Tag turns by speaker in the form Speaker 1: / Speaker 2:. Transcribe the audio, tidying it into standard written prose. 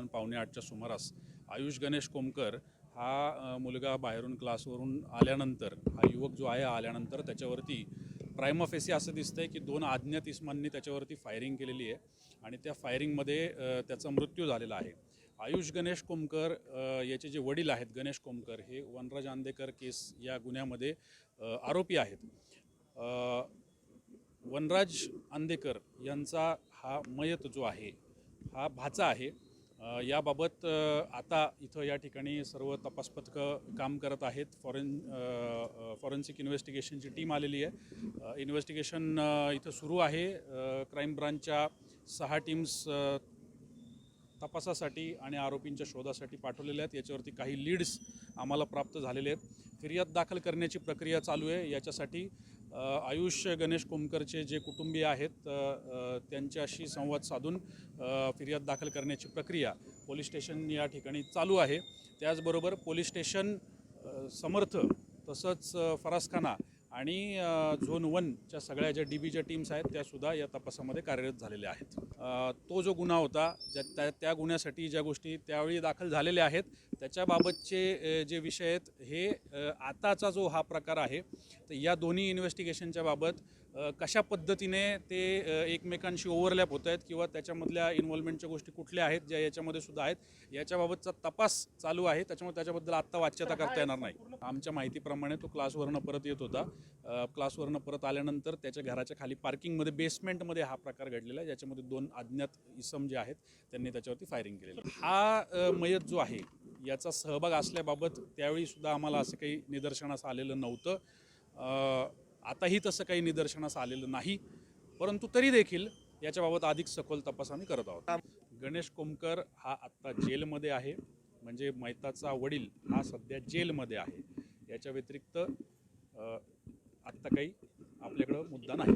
Speaker 1: साधारण 7:45च्या सुमारास आयुष गणेश कोमकर हा मुलगा बाहेरून क्लासवरून आल्यानंतर, हा युवक जो आहे आल्यानंतर त्याच्यावरती प्रायमा फेसी असं दिसतंय की 2 अज्ञात इसमांनी त्याच्यावरती फायरिंग केलेली आहे आणि त्या फायरिंगमध्ये त्याचा मृत्यू झालेला आहे. आयुष गणेश कोमकर याचे जे वडील आहेत गणेश कोमकर, हे वनराज आंदेकर केस या गुन्ह्यामध्ये आरोपी आहेत. वनराज आंदेकर यांचा हा मयत जो आहे हा भाचा आहे. याबाबत आता इथं या ठिकाणी सर्व तपास पथकं काम करत आहेत. फॉरेन्सिक इन्व्हेस्टिगेशनची टीम आलेली आहे. इन्व्हेस्टिगेशन इथं सुरू आहे. क्राईम ब्रांचच्या 6 टीम्स तपासासाठी आणि आरोपींच्या शोधासाठी पाठवलेल्या आहेत. याच्यावरती काही लीड्स आम्हाला प्राप्त झालेले आहेत. फिर्याद दाखल करण्याची प्रक्रिया चालू आहे. याच्यासाठी आयुष गणेश कोमकरचे जे कुटुंबीय आहेत त्यांच्याशी संवाद साधून फिर्याद दाखल करण्याची प्रक्रिया पोलीस स्टेशन या ठिकाणी चालू आहे. त्याचबरोबर पोलीस स्टेशन समर्थ तसंच फरासखाना आणि झोन 1च्या सगळ्या ज्या DBच्या टीम्स आहेत त्यासुद्धा या तपासामध्ये कार्यरत झालेल्या आहेत. तो जो गुन्हा होता त्या गुन्ह्यासाठी ज्या गोष्टी त्यावेळी दाखल झालेल्या आहेत त्याच्याबाबतचे जे विषय आहेत हे आताचा जो हा प्रकार आहे तर या दोन्ही इन्व्हेस्टिगेशनच्या बाबत कशा पद्धतीने ते एकमेकांशी ओव्हरलॅप होत आहेत किंवा त्याच्यामधल्या इन्व्हॉल्वमेंटच्या गोष्टी कुठल्या आहेत ज्या याच्यामध्ये सुद्धा आहेत याच्याबाबतचा तपास चालू आहे. त्याच्यामुळे त्याच्याबद्दल आत्ता वाच्यता करता येणार नाही. आमच्या माहितीप्रमाणे तो क्लासवरनं परत येत होता. क्लासवरनं परत आल्यानंतर त्याच्या घराच्या खाली पार्किंगमध्ये बेसमेंटमध्ये हा प्रकार घडलेला आहे, ज्याच्यामध्ये 2 अज्ञात इसम जे आहेत त्यांनी त्याच्यावरती फायरिंग केलेलं. हा मयत जो आहे याचा सहभाग असल्याबाबत त्यावेळीसुद्धा आम्हाला असं काही निदर्शनास आलेलं नव्हतं. आताही तसं काही निदर्शनास आलेलं नाही, परंतु तरी देखील याच्याबाबत अधिक सखोल तपास आम्ही करत आहोत. गणेश कोमकर हा आत्ता जेलमध्ये आहे, म्हणजे मयताचा वडील हा सध्या जेलमध्ये आहे. याच्या व्यतिरिक्त आत्ता काही आपल्याकडं मुद्दा नाही.